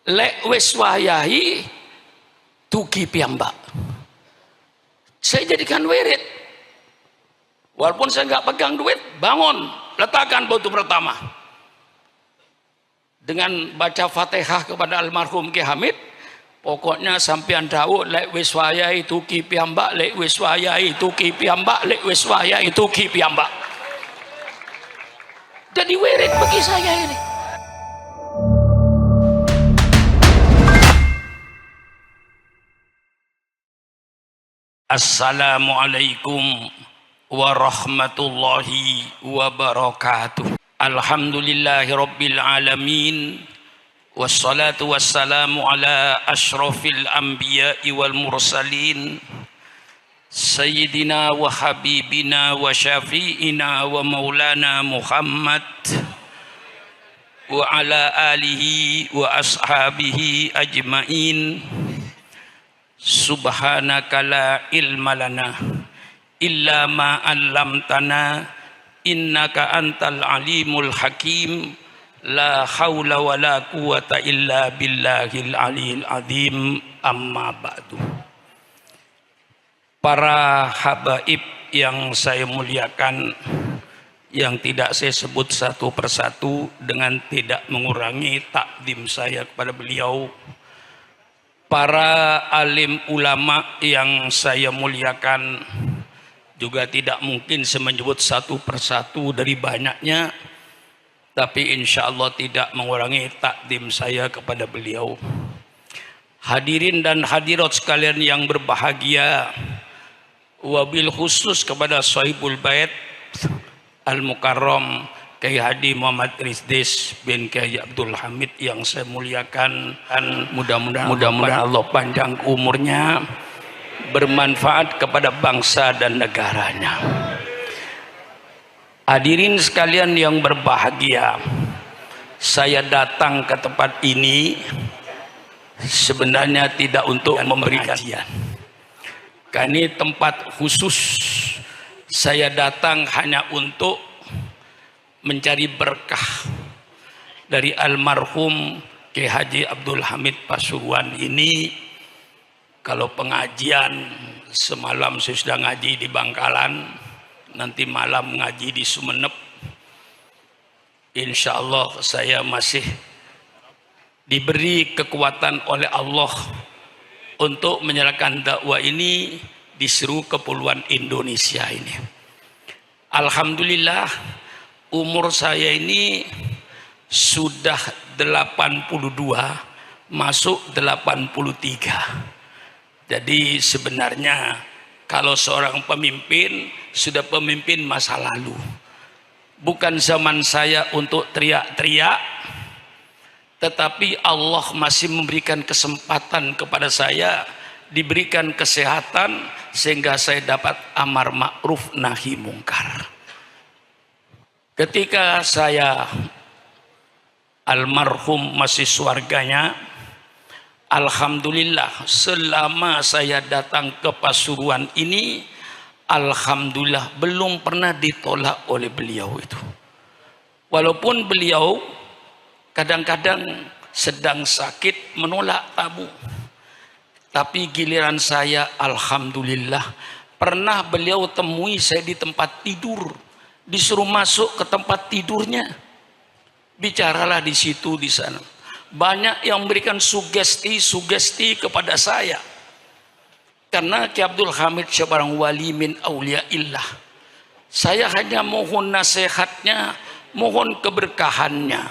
lek wis wayahi tuki piyambak. Saya jadikan wirid. Walaupun saya nggak pegang duit, bangun, letakkan batu pertama. Dengan baca Fatihah kepada almarhum Ki Hamid, pokoknya sampean dawuh lek wis wayahe tuki piyambak, lek wis wayahe tuki piyambak, lek wis wayahe tuki piyambak. Jadi wirid bagi saya ini. Assalamualaikum warahmatullahi wabarakatuh. Alhamdulillahi rabbil alamin. Wassalatu wassalamu ala ashrafil anbiya'i wal mursalin. Sayyidina wa habibina wa syafi'ina wa maulana Muhammad wa ala alihi wa ashabihi ajma'in. Subhanaka la ilma lana illa ma 'allamtana innaka antal alimul hakim. La haula wa la quwata illa billahil aliyil azim. Amma ba'du. Para habaib yang saya muliakan, yang tidak saya sebut satu persatu dengan tidak mengurangi takdim saya kepada beliau. Para alim ulama yang saya muliakan, juga tidak mungkin saya menyebut satu persatu dari banyaknya, tapi insya Allah tidak mengurangi takdim saya kepada beliau. Hadirin dan hadirat sekalian yang berbahagia, wabil khusus kepada Sahibul Bait Al-Mukarram Kiai Haji Muhammad Rizdes bin Kiai Abdul Hamid yang saya muliakan, dan mudah-mudahan Allah panjang umurnya, bermanfaat kepada bangsa dan negaranya. Hadirin sekalian yang berbahagia, saya datang ke tempat ini sebenarnya tidak untuk memberikan kajian. Karena ini tempat khusus, saya datang hanya untuk mencari berkah dari almarhum Kiai Haji Abdul Hamid Pasuruan ini. Kalau pengajian semalam saya sudah ngaji di Bangkalan, nanti malam ngaji di Sumeneb. Insya Allah saya masih diberi kekuatan oleh Allah untuk menyerahkan dakwah ini di seluruh kepulauan Indonesia ini. Alhamdulillah, umur saya ini sudah 82 masuk 83. Jadi sebenarnya kalau seorang pemimpin sudah pemimpin masa lalu, bukan zaman saya untuk teriak-teriak, tetapi Allah masih memberikan kesempatan kepada saya, diberikan kesehatan sehingga saya dapat amar ma'ruf nahi mungkar. Ketika saya almarhum masih surganya, alhamdulillah selama saya datang ke Pasuruan ini, alhamdulillah belum pernah ditolak oleh beliau itu. Walaupun beliau kadang-kadang sedang sakit menolak tamu, tapi giliran saya alhamdulillah pernah beliau temui saya di tempat tidur, disuruh masuk ke tempat tidurnya, bicaralah di situ di sana. Banyak yang memberikan sugesti kepada saya, karena Ki Abdul Hamid seorang wali min auliaillah. Saya hanya mohon nasihatnya, mohon keberkahannya.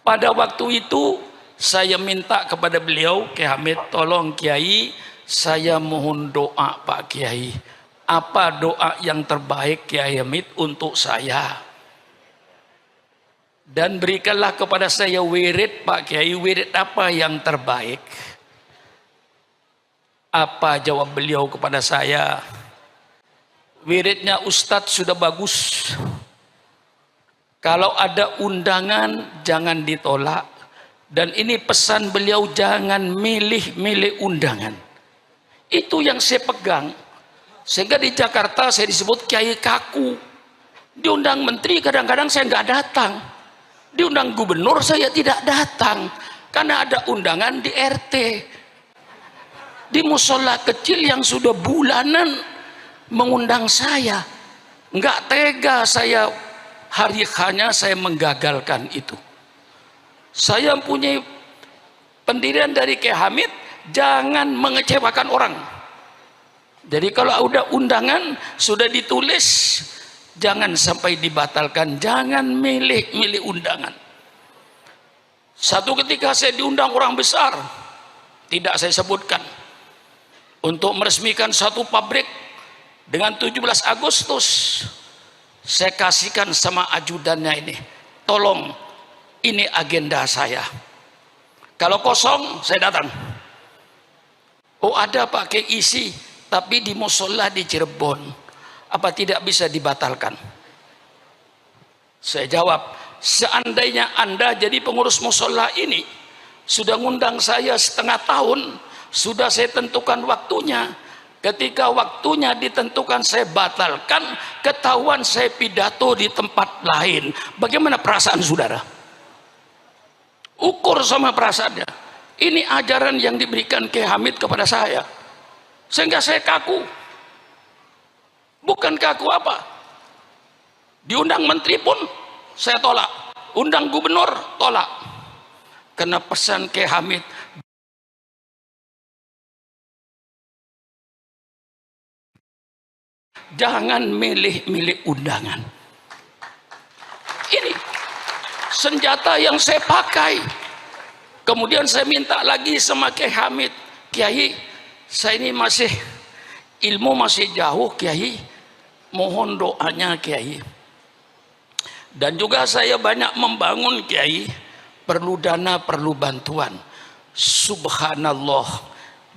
Pada waktu itu saya minta kepada beliau, Ki Hamid, tolong Kiai, saya mohon doa Pak Kiai. Apa doa yang terbaik Kiai Hamid untuk saya? Dan berikanlah kepada saya wirid Pak Kiai, wirid apa yang terbaik? Apa jawab beliau kepada saya? Wiridnya Ustadz sudah bagus. Kalau ada undangan jangan ditolak. Dan ini pesan beliau, jangan milih-milih undangan. Itu yang saya pegang. Sehingga di Jakarta saya disebut Kiai Kaku. Diundang menteri kadang-kadang saya nggak datang. Diundang gubernur saya tidak datang. karena ada undangan di RT, di musola kecil yang sudah bulanan mengundang saya. Nggak tega saya, hari hanya saya menggagalkan itu. Saya mempunyai pendirian dari Kiai Hamid, jangan mengecewakan orang. Jadi kalau udah undangan sudah ditulis, jangan sampai dibatalkan, jangan milih-milih undangan. Satu ketika saya diundang orang besar, tidak saya sebutkan, untuk meresmikan satu pabrik dengan 17 Agustus. Saya kasihkan sama ajudannya ini, tolong ini agenda saya. Kalau kosong saya datang. Oh ada Pak, Kiai isi, tapi di musola di Cirebon, apa tidak bisa dibatalkan? Saya jawab, seandainya Anda jadi pengurus musola ini, sudah ngundang saya setengah tahun, sudah saya tentukan waktunya. Ketika waktunya ditentukan saya batalkan, ketahuan saya pidato di tempat lain. Bagaimana perasaan saudara? Ukur sama perasaannya. Ini ajaran yang diberikan Kiai Hamid kepada saya, sehingga saya kaku. Bukan kaku apa? Diundang menteri pun saya tolak, undang gubernur tolak. Karena pesan Kiai Hamid, jangan milih-milih undangan. Ini senjata yang saya pakai. Kemudian saya minta lagi sama Kiai Hamid, Kiai, saya ini masih ilmu masih jauh Kiai, mohon doanya Kiai. Dan juga saya banyak membangun Kiai, perlu dana, perlu bantuan. Subhanallah,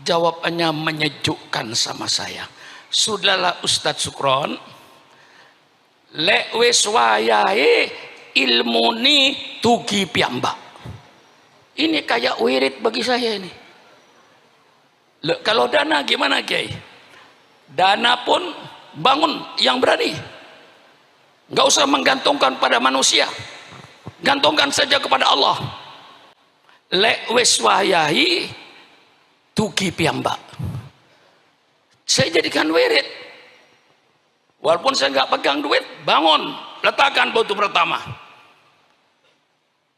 jawabannya menyejukkan sama saya. Sudahlah Ustadz Sukron, lek wis wayahe ilmuni tugi piyambak. Ini kayak wirid bagi saya ini. Kalau dana gimana Kiai? Dana pun bangun yang berani. Nggak usah menggantungkan pada manusia, gantungkan saja kepada Allah. Lek wis wayahi tugi piyambak. Saya jadikan wirid. Walaupun saya nggak pegang duit, bangun, letakkan batu pertama.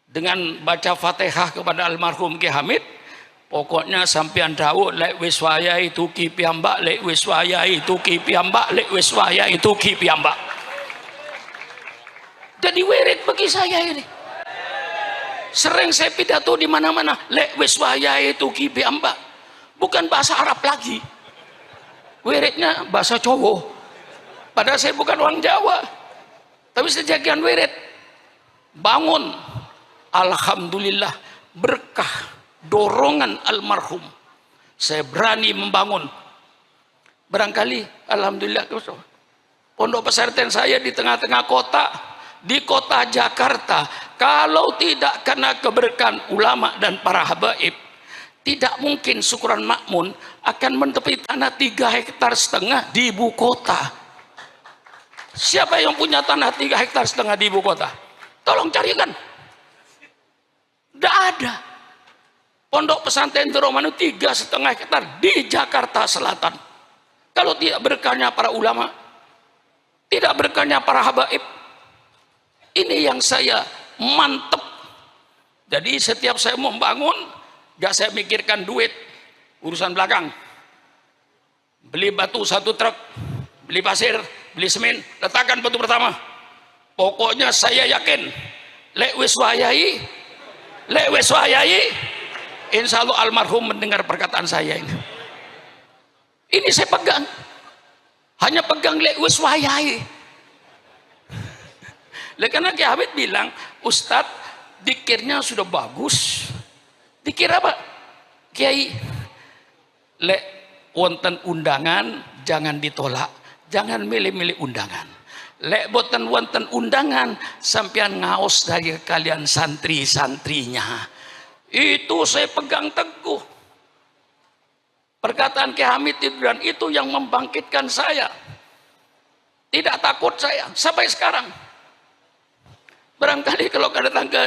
Dengan baca Fatihah kepada almarhum Kiai Hamid, pokoknya sampean dawuh lek wis wayahe tuki piyambak, lek wis wayahe tuki piyambak, lek wis wayahe tuki piyambak. Jadi wirid bagi saya ini. Sering saya pidato di mana-mana, lek wis wayahe tuki piyambak. Bukan bahasa Arab lagi. Wiridnya bahasa Jawa. Padahal saya bukan orang Jawa, tapi saya jadikan wirid. Bangun, alhamdulillah, berkah dorongan almarhum, saya berani membangun. Barangkali alhamdulillah pondok pesantren saya di tengah-tengah kota, di kota Jakarta, kalau tidak karena keberkahan ulama dan para habaib, tidak mungkin Syukuran Makmun akan menepi tanah 3,5 hektar di ibu kota. Siapa yang punya tanah 3,5 hektar di ibu kota? Tolong carikan. Tidak ada. Pondok pesantren Romanu 3,5 hektar di Jakarta Selatan. Kalau tidak berkahnya para ulama, tidak berkahnya para habaib, ini yang saya mantep. Jadi setiap saya membangun, gak saya mikirkan duit, urusan belakang. Beli batu 1 truk, beli pasir, beli semen, letakkan batu pertama. Pokoknya saya yakin, lek wis wayahi, insya Allah almarhum mendengar perkataan saya ini. Ini saya pegang, hanya pegang lek wis wayahi. Karena Kiai Hamid bilang, Ustadz, dikirnya sudah bagus. Dikir apa? Kiai, lek wonten undangan jangan ditolak, jangan milih-milih undangan. Lek boten wonten undangan, sampean ngaos dari kalian santri-santrinya. Itu saya pegang teguh. Perkataan Kiai Hamid itu, dan itu yang membangkitkan saya. Tidak takut saya sampai sekarang. Barangkali kalau datang ke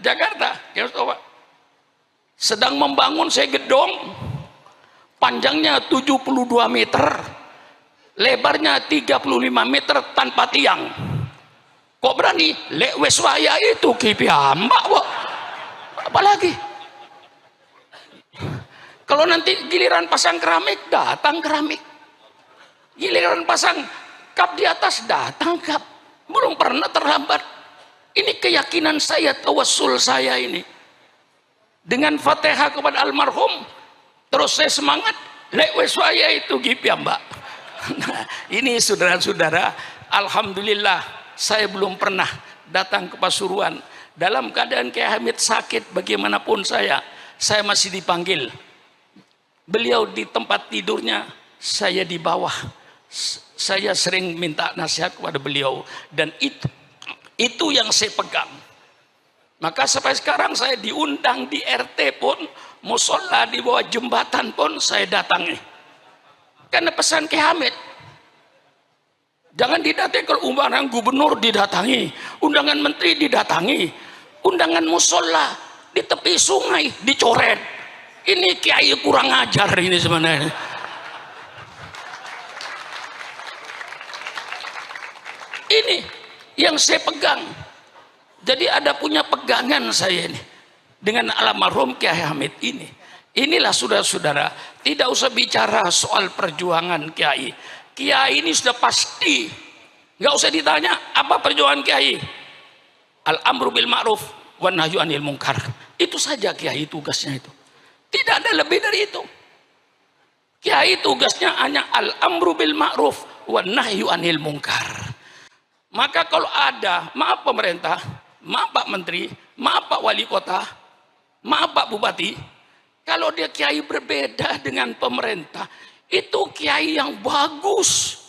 Jakarta, ya Pak, sedang membangun saya gedong, panjangnya 72 meter, lebarnya 35 meter tanpa tiang. Kok berani? Lek wes waya itu ki piyambak kok. Apalagi kalau nanti giliran pasang keramik, datang keramik. Giliran pasang kap di atas, datang kap. Belum pernah terlambat. Ini keyakinan saya, tawassul saya ini. Dengan Fatihah kepada almarhum, terus saya semangat, lek wes waya itu gipi mbak. Nah, ini saudara-saudara, alhamdulillah saya belum pernah datang ke Pasuruan. Dalam keadaan Kiai Hamid sakit bagaimanapun saya masih dipanggil. Beliau di tempat tidurnya, saya di bawah. Saya sering minta nasihat kepada beliau, dan itu yang saya pegang. Maka sampai sekarang saya diundang di RT pun, musola di bawah jembatan pun saya datangi. Karena pesan Kiai Hamid, jangan didatangi. Kalau undangan gubernur didatangi, undangan menteri didatangi, undangan musola di tepi sungai dicoret. Ini kiai kurang ajar ini sebenarnya. Ini yang saya pegang. Jadi ada punya pegangan saya ini dengan almarhum Kiai Hamid ini. Inilah saudara-saudara, tidak usah bicara soal perjuangan Kiai. Kiai ini sudah pasti, nggak usah ditanya apa perjuangan Kiai. Al-amru bil ma'ruf wan nahyu anil munkar. Itu saja Kiai tugasnya itu. Tidak ada lebih dari itu. Kiai tugasnya hanya al-amru bil ma'ruf wan nahyu anil munkar. Maka kalau ada, maaf pemerintah, maaf Pak Menteri, maaf Pak Wali Kota, maaf Pak Bupati, kalau dia kiai berbeda dengan pemerintah, itu kiai yang bagus,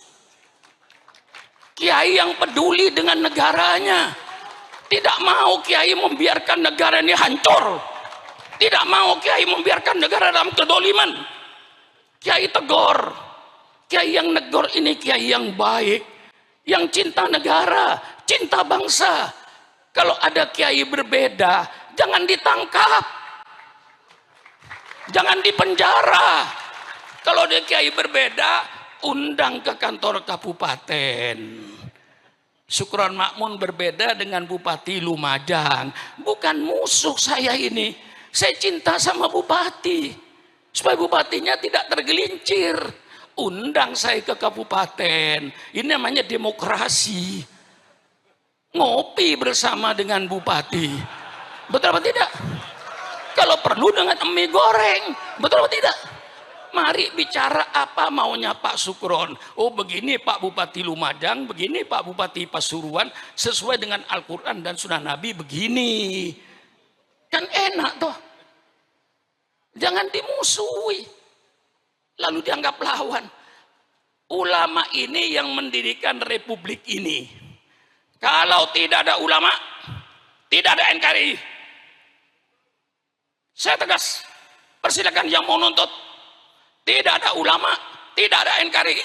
kiai yang peduli dengan negaranya, tidak mau kiai membiarkan negara ini hancur, tidak mau kiai membiarkan negara dalam kedoliman. Kiai tegur, kiai yang negor ini kiai yang baik, yang cinta negara, cinta bangsa. Kalau ada kiai berbeda, jangan ditangkap, jangan dipenjara. Kalau dia kiai berbeda, undang ke kantor kabupaten. Syukron Makmun berbeda dengan Bupati Lumajang. Bukan musuh saya ini. Saya cinta sama bupati, supaya bupatinya tidak tergelincir. Undang saya ke kabupaten. Ini namanya demokrasi. Ngopi bersama dengan bupati. Betul apa tidak? Kalau perlu dengan mie goreng. Betul apa tidak? Mari bicara apa maunya Pak Sukron. Oh begini Pak Bupati Lumajang, begini Pak Bupati Pasuruan, sesuai dengan Al-Quran dan Sunnah Nabi begini. Kan enak toh. Jangan dimusuhi lalu dianggap lawan. Ulama ini yang mendirikan republik ini. Kalau tidak ada ulama, tidak ada NKRI. Saya tegas, persilakan yang mau nuntut. Tidak ada ulama, tidak ada NKRI.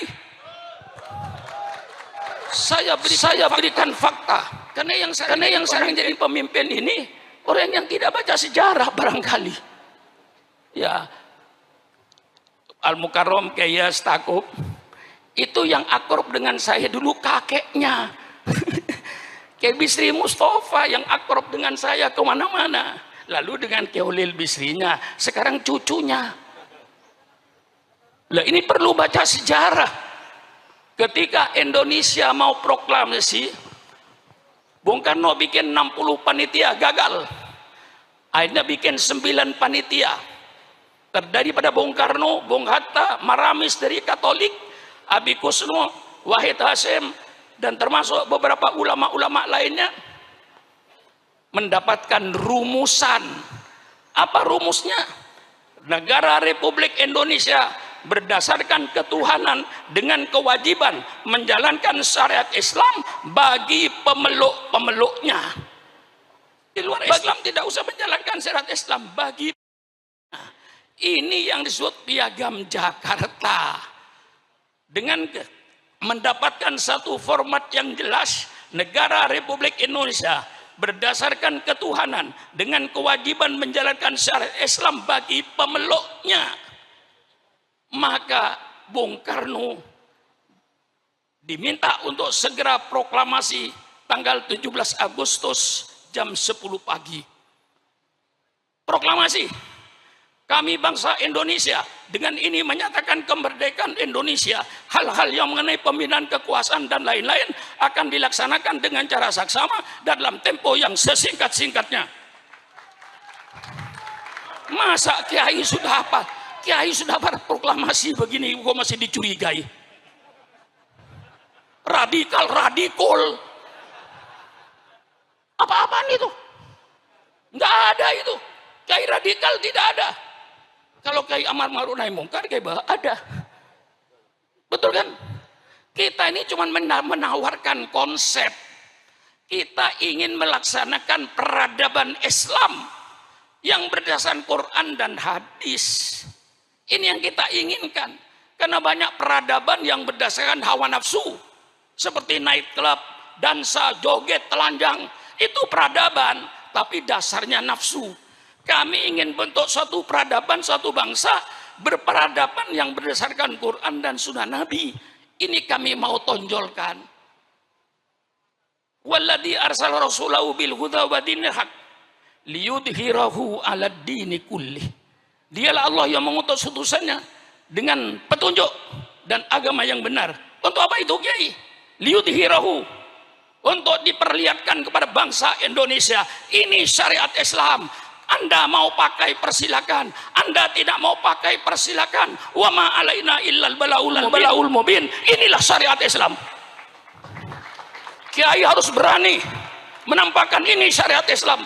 Saya berikan fakta. Karena yang sekarang jadi pemimpin ini orang yang tidak baca sejarah barangkali. Ya, Al-Mukarram Kiai Stakuf itu yang akrab dengan saya dulu kakeknya. Kiai Bisri Mustafa yang akrab dengan saya kemana-mana. Lalu dengan Kiai Ulil Bisrinya, sekarang cucunya. Lah ini perlu baca sejarah. Ketika Indonesia mau proklamasi, Bung Karno bikin 60 panitia, gagal. Akhirnya bikin 9 panitia. Terdiri pada Bung Karno, Bung Hatta, Maramis dari Katolik, Abi Kusno, Wahid Hasim, dan termasuk beberapa ulama-ulama lainnya mendapatkan rumusan. Apa rumusnya? Negara Republik Indonesia berdasarkan ketuhanan dengan kewajiban menjalankan syariat Islam bagi pemeluk-pemeluknya. Di luar Islam tidak usah menjalankan syariat Islam bagi. Ini yang disebut Piagam Jakarta. Dengan mendapatkan satu format yang jelas, negara Republik Indonesia berdasarkan ketuhanan dengan kewajiban menjalankan syariat Islam bagi pemeluknya. Maka Bung Karno diminta untuk segera proklamasi tanggal 17 Agustus jam 10 pagi. Proklamasi, kami bangsa Indonesia dengan ini menyatakan kemerdekaan Indonesia. Hal-hal yang mengenai pembinaan kekuasaan dan lain-lain akan dilaksanakan dengan cara saksama dalam tempo yang sesingkat-singkatnya. Masa kiai sudah apa? Kiai sudah berproklamasi begini kok masih dicurigai? Radikal. Apa-apaan itu? Nggak ada itu. Kiai radikal tidak ada. Kalau kiai amar ma'ruf nahi mungkar kiai ada. Betul kan? Kita ini cuma menawarkan konsep. Kita ingin melaksanakan peradaban Islam yang berdasarkan Quran dan hadis. Ini yang kita inginkan. Karena banyak peradaban yang berdasarkan hawa nafsu. Seperti night club, dansa, joget, telanjang. Itu peradaban, tapi dasarnya nafsu. Kami ingin bentuk suatu peradaban, suatu bangsa berperadaban yang berdasarkan Quran dan Sunnah Nabi. Ini kami mau tonjolkan. Walladzi arsala rasulahu bil huda wa dinil haq liyudhhirahu 'alad dini kullih. Dialah Allah yang mengutus utusannya dengan petunjuk dan agama yang benar. Untuk apa itu, Kiai? Liyudhhirahu, untuk diperlihatkan kepada bangsa Indonesia. Ini syariat Islam. Anda mau pakai persilakan, Anda tidak mau pakai persilakan. Wa ma alaina illal balaul mubin. Inilah syariat Islam. Kiai harus berani menampakkan ini syariat Islam.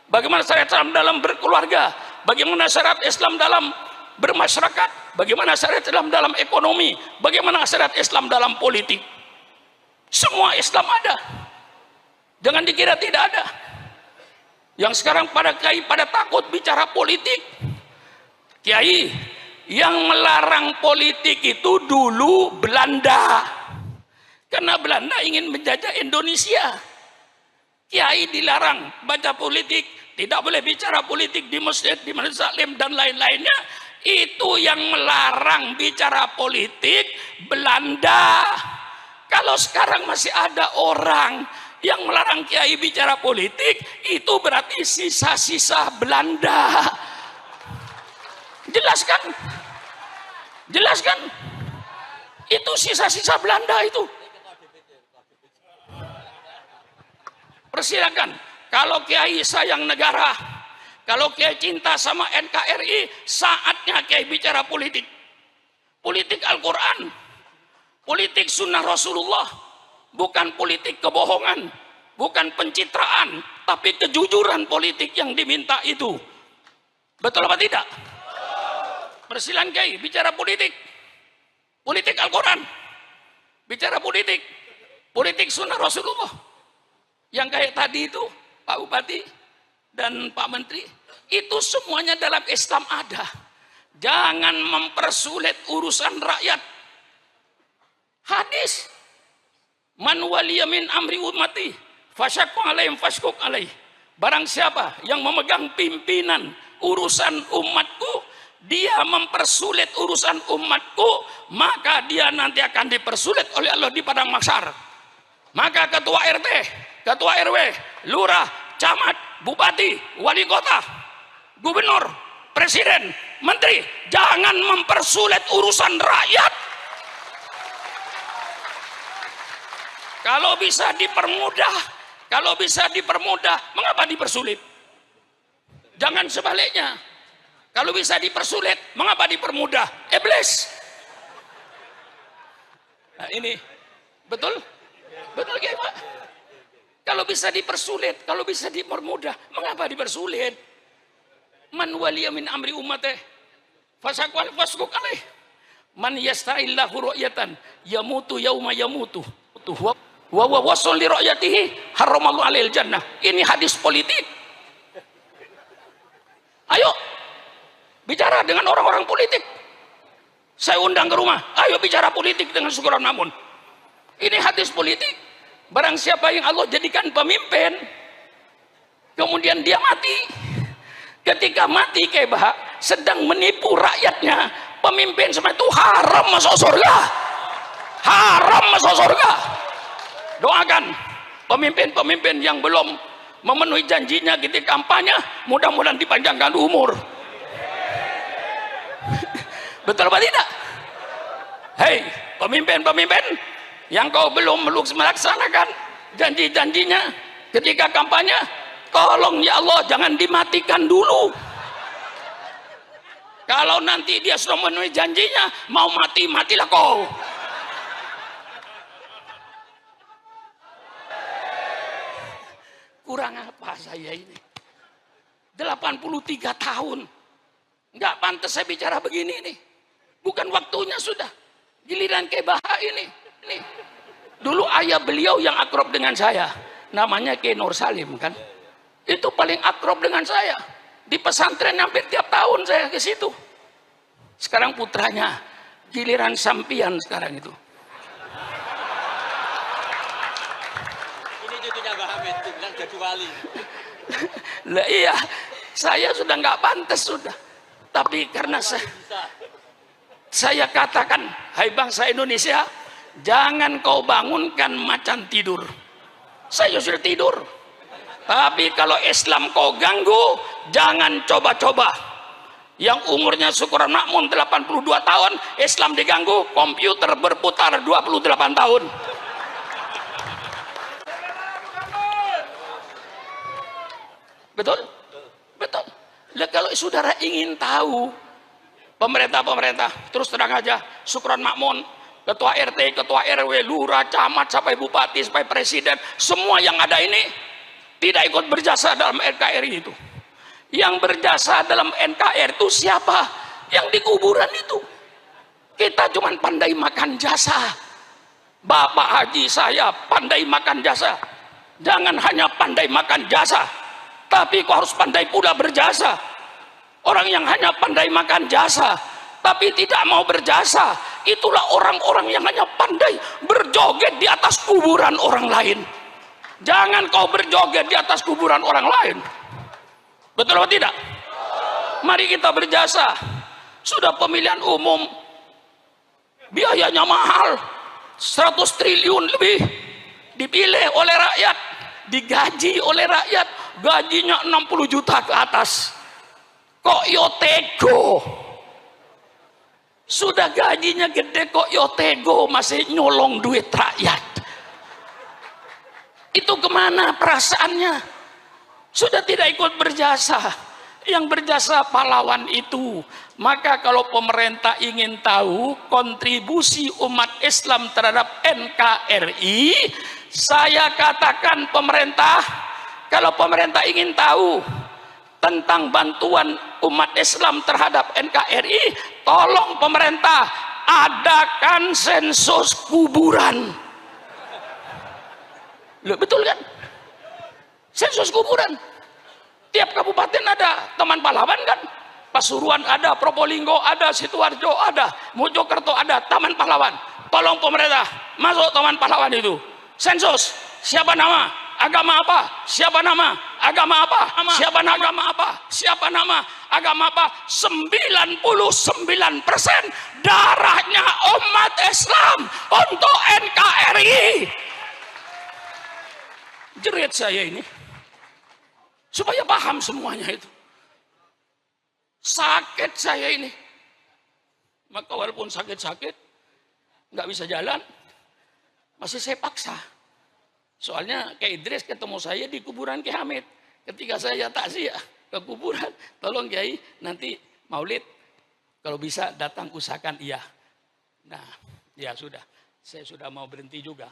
Bagaimana syariat Islam dalam berkeluarga, bagaimana syariat Islam dalam bermasyarakat, bagaimana syariat Islam dalam ekonomi, bagaimana syariat Islam dalam politik. Semua Islam ada. Jangan dikira tidak ada. Yang sekarang pada kiai pada takut bicara politik. Kiai, yang melarang politik itu dulu Belanda. Karena Belanda ingin menjajah Indonesia. Kiai dilarang baca politik, tidak boleh bicara politik di masjid, di majelis taklim dan lain-lainnya. Itu yang melarang bicara politik Belanda. Kalau sekarang masih ada orang yang melarang kiai bicara politik, itu berarti sisa-sisa Belanda. Jelaskan? Jelaskan? Itu sisa-sisa Belanda itu. Persilakan. Kalau kiai sayang negara, kalau kiai cinta sama NKRI, saatnya kiai bicara politik. Politik Al-Quran, politik sunnah Rasulullah. Bukan politik kebohongan, bukan pencitraan, tapi kejujuran politik yang diminta itu. Betul apa tidak? Persilakan kiai bicara politik. Politik Al-Quran. Bicara politik. Politik sunnah Rasulullah. Yang kayak tadi itu, Pak Bupati dan Pak Menteri, itu semuanya dalam Islam ada. Jangan mempersulit urusan rakyat. Hadis. Man waliya min amri ummati fasyaqqa alaihim fashquq alaih. Barang siapa yang memegang pimpinan urusan umatku, dia mempersulit urusan umatku, maka dia nanti akan dipersulit oleh Allah di padang mahsyar. Maka ketua RT, ketua RW, lurah, camat, bupati, wali kota, gubernur, presiden, menteri, jangan mempersulit urusan rakyat. Kalau bisa dipermudah, mengapa dipersulit? Jangan sebaliknya. Kalau bisa dipersulit, mengapa dipermudah? Iblis. Nah, ini betul? Betul Kiai Pak? Kalau bisa dipersulit, kalau bisa dipermudah, mengapa dipersulit? Man waliya min amri umatih fasaqwal fasquq alaih. Man yasta'illahu ru'yatan yamutu yauma yamutu. Wa wasul li ru'yatihi haramallahu alaihil jannah. Ini hadis politik. Ayo bicara dengan orang-orang politik. Saya undang ke rumah. Ayo bicara politik dengan Syukuran Mamun. Ini hadis politik. Barang siapa yang Allah jadikan pemimpin, Kemudian dia mati. Ketika mati Kebah sedang menipu rakyatnya, pemimpin semua itu haram masuk surga. Haram masuk surga. Doakan pemimpin-pemimpin yang belum memenuhi janjinya ketika kampanye, mudah-mudahan dipanjangkan umur. Betul apa tidak? Hei pemimpin-pemimpin yang kau belum melaksanakan janji-janjinya ketika kampanye, tolong ya Allah jangan dimatikan dulu. Kalau nanti dia sudah memenuhi janjinya, mau mati, matilah kau. Kurang apa saya ini? 83 tahun. Nggak pantas saya bicara begini nih. Bukan waktunya sudah. Giliran Kebah ini. Nih. Dulu ayah beliau yang akrab dengan saya. Namanya Kiai Nur Salim kan. Itu paling akrab dengan saya. Di pesantren hampir tiap tahun saya ke situ. Sekarang putranya. Giliran sampian sekarang itu. Jadi wali. Lah iya, saya sudah nggak pantas sudah. Tapi karena saya katakan, hai bangsa Indonesia, jangan kau bangunkan macan tidur. Saya sudah tidur. Tapi kalau Islam kau ganggu, jangan coba-coba. Yang umurnya syukuran makmum 82 tahun, Islam diganggu, komputer berputar 28 tahun. Betul? Betul. Nah, kalau saudara ingin tahu pemerintah terus terang aja, syukuran makmum, ketua RT, ketua RW, lurah, camat, sampai bupati, sampai presiden, semua yang ada ini tidak ikut berjasa dalam NKRI itu. Yang berjasa dalam NKRI itu siapa? Yang di kuburan itu. Kita cuma pandai makan jasa. Bapak Haji saya pandai makan jasa. Jangan hanya pandai makan jasa, tapi kau harus pandai pula berjasa. Orang yang hanya pandai makan jasa tapi tidak mau berjasa, itulah orang-orang yang hanya pandai berjoget di atas kuburan orang lain. Jangan kau berjoget di atas kuburan orang lain. Betul atau tidak? Mari kita berjasa. Sudah pemilihan umum, biayanya mahal, 100 triliun lebih, dipilih oleh rakyat, digaji oleh rakyat, gajinya 60 juta ke atas. Kok yo tego? Sudah gajinya gede kok yo tego masih nyolong duit rakyat. Itu kemana perasaannya? Sudah tidak ikut berjasa. Yang berjasa pahlawan itu. Maka kalau pemerintah ingin tahu kontribusi umat Islam terhadap NKRI, saya katakan pemerintah, kalau pemerintah ingin tahu tentang bantuan umat Islam terhadap NKRI, tolong pemerintah adakan sensus kuburan. Loh, betul kan? Sensus kuburan. Tiap kabupaten ada teman pahlawan kan? Pasuruan ada, Probolinggo ada, Sidoarjo ada, Mojokerto ada taman pahlawan. Tolong pemerintah masuk taman pahlawan itu. Sensus, siapa nama, agama apa, siapa nama, agama apa, siapa nama, agama apa, siapa nama, agama apa. 99% darahnya umat Islam untuk NKRI. Jerit saya ini supaya paham semuanya itu. Sakit saya ini. Maka walaupun sakit-sakit nggak bisa jalan, masih saya paksa. Soalnya Kiai Idris ketemu saya di kuburan Kiai Hamid. Ketika saya takziah ke kuburan, tolong Kiai nanti Maulid kalau bisa datang usahakan iya. Nah, ya sudah. Saya sudah mau berhenti juga.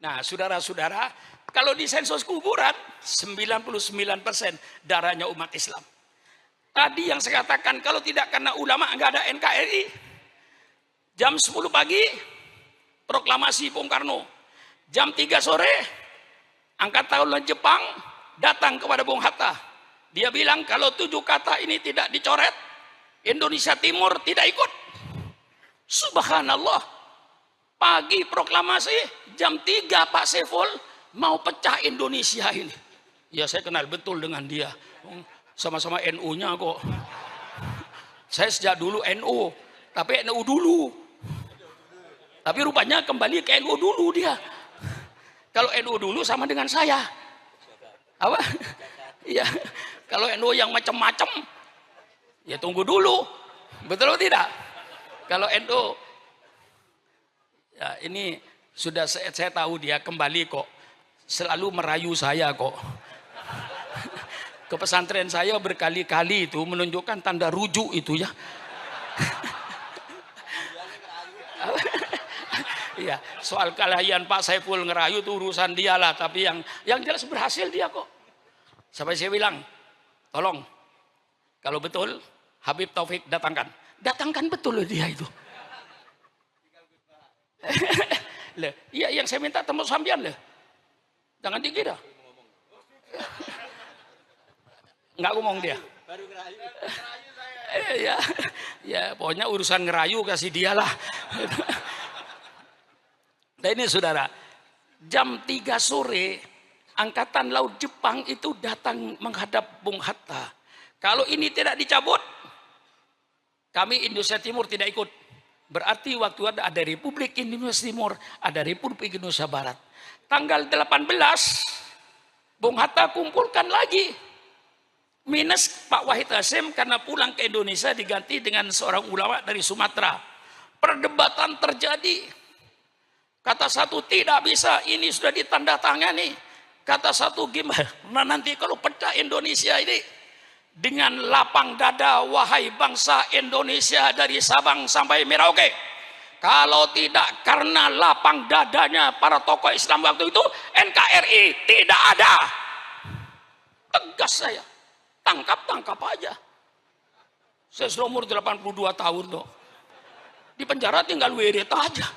Nah, saudara-saudara, kalau di sensus kuburan 99% darahnya umat Islam. Tadi yang saya katakan kalau tidak karena ulama nggak ada NKRI. Jam 10 pagi proklamasi Bung Karno. Jam 3 sore angkatan laut Jepang datang kepada Bung Hatta. Dia bilang kalau 7 kata ini tidak dicoret, Indonesia Timur tidak ikut. Subhanallah. Pagi proklamasi, jam 3 Pak Saiful mau pecah Indonesia ini. Ya saya kenal betul dengan dia. Sama-sama NU-nya kok. Saya sejak dulu NU, tapi NU dulu. Tapi rupanya kembali ke NU dulu dia. Kalau NU dulu sama dengan saya. Apa? Ya, kalau NU yang macam-macam, ya tunggu dulu. Betul atau tidak? Kalau NU, ya ini sudah saya tahu dia kembali kok. Selalu merayu saya kok. Ke pesantren saya berkali-kali itu menunjukkan tanda rujuk itu ya. Ya, soal kelahian Pak Saiful ngerayu itu urusan dia lah, tapi yang jelas berhasil dia kok. Sampai saya bilang, tolong kalau betul Habib Taufik datangkan betul loh dia itu. Iya, yang saya minta tembus sambian loh. Jangan dikira. Nggak ngomong dia. Baru ngerayu. Ya, pokoknya urusan ngerayu kasih dia lah. Nah ini saudara, jam 3 sore Angkatan Laut Jepang itu datang menghadap Bung Hatta. Kalau ini tidak dicabut, kami Indonesia Timur tidak ikut. Berarti waktu ada Republik Indonesia Timur, ada Republik Indonesia Barat. Tanggal 18, Bung Hatta kumpulkan lagi. Minus Pak Wahid Hasyim karena pulang ke Indonesia diganti dengan seorang ulama dari Sumatera. Perdebatan terjadi. Kata satu tidak bisa, ini sudah ditandatangani. Kata satu gimana? Nah nanti kalau pecah Indonesia ini dengan lapang dada wahai bangsa Indonesia dari Sabang sampai Merauke. Kalau tidak karena lapang dadanya para tokoh Islam waktu itu, NKRI tidak ada. Tegas saya. Tangkap aja. Saya sudah umur 82 tahun loh. Di penjara tinggal wirid aja.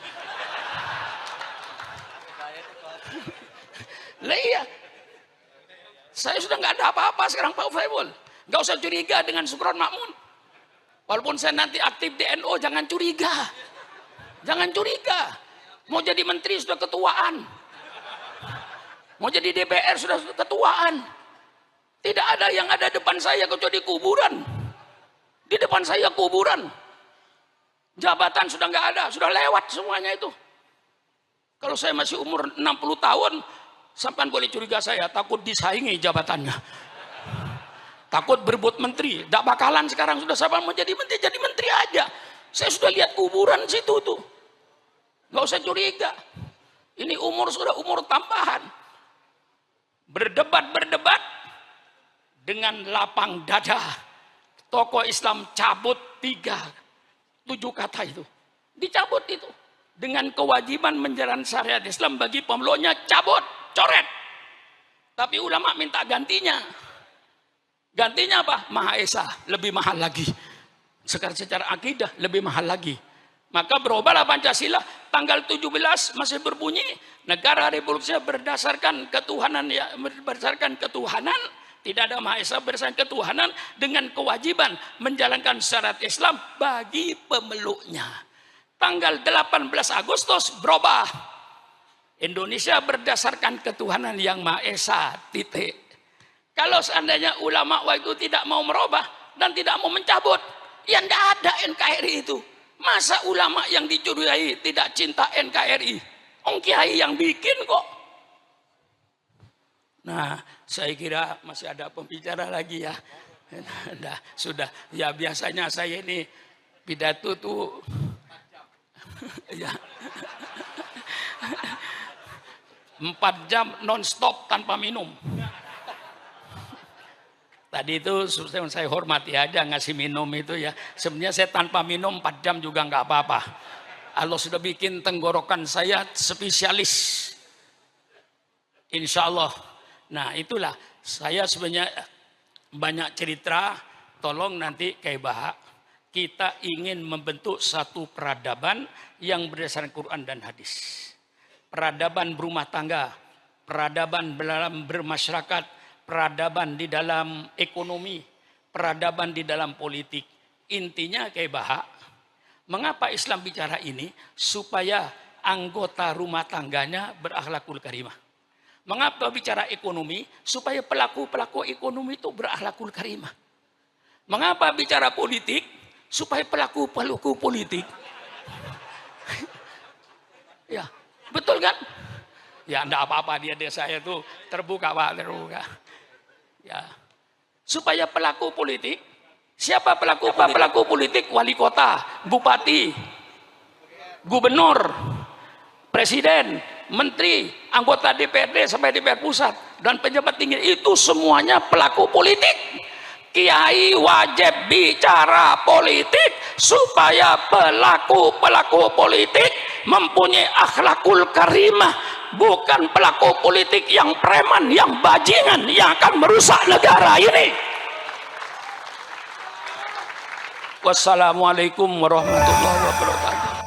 Lah iya. Saya sudah nggak ada apa-apa sekarang Pak Saiful. Nggak usah curiga dengan Sukron Makmun. Walaupun saya nanti aktif di NU, jangan curiga. Jangan curiga. Mau jadi menteri sudah ketuaan. Mau jadi DPR sudah ketuaan. Tidak ada yang ada depan saya kecuali kuburan. Di depan saya kuburan. Jabatan sudah nggak ada, sudah lewat semuanya itu. Kalau saya masih umur 60 tahun, sampean boleh curiga saya takut disaingi jabatannya. Takut berebut menteri. Tidak bakalan sekarang sudah sampean mau jadi menteri aja. Saya sudah lihat kuburan situ tuh. Nggak usah curiga. Ini umur sudah umur tambahan. Berdebat dengan lapang dada. Tokoh Islam cabut 7 kata itu. Dicabut itu. Dengan kewajiban menjalankan syariat Islam bagi pemeluknya, cabut, coret. Tapi ulama minta gantinya. Gantinya apa? Maha Esa, lebih mahal lagi. Secara akidah lebih mahal lagi. Maka berubahlah Pancasila tanggal 17 masih berbunyi negara Republik Indonesia berdasarkan ketuhanan, tidak ada Maha Esa berdasarkan ketuhanan dengan kewajiban menjalankan syariat Islam bagi pemeluknya. Tanggal 18 Agustus berubah. Indonesia berdasarkan ketuhanan yang Maha Esa, titik. Kalau seandainya ulama waktu tidak mau merubah dan tidak mau mencabut, ya tidak ada NKRI itu. Masa ulama yang dicurigai tidak cinta NKRI? Ong Kiai yang bikin kok. Nah, saya kira masih ada pembicara lagi ya. Nah, sudah. Ya biasanya saya ini pidato tuh ya 4 jam non-stop tanpa minum. Tadi itu saya hormati aja ngasih minum itu ya. Sebenarnya saya tanpa minum 4 jam juga nggak apa-apa. Allah sudah bikin tenggorokan saya spesialis. Insya Allah. Nah itulah saya sebenarnya banyak cerita. Tolong nanti kayak Bahak. Kita ingin membentuk satu peradaban yang berdasarkan Quran dan hadis. Peradaban berumah tangga. Peradaban dalam bermasyarakat. Peradaban di dalam ekonomi, peradaban di dalam politik. Intinya kayak Bahak, mengapa Islam bicara ini? Supaya anggota rumah tangganya berakhlakul karimah. Mengapa bicara ekonomi? Supaya pelaku-pelaku ekonomi itu berakhlakul karimah. Mengapa bicara politik? Supaya pelaku-pelaku politik. Ya, betul kan? Ya, enggak apa-apa dia saya tuh terbuka, Pak, terbuka. Ya. Supaya pelaku politik, siapa pelaku politik? Wali kota, bupati, gubernur, presiden, menteri, anggota DPRD sampai DPR pusat dan pejabat tinggi itu semuanya pelaku politik. Kiai wajib bicara politik supaya pelaku politik mempunyai akhlakul karimah, bukan pelaku politik yang preman, yang bajingan, yang akan merusak negara ini. Wassalamualaikum warahmatullahi wabarakatuh.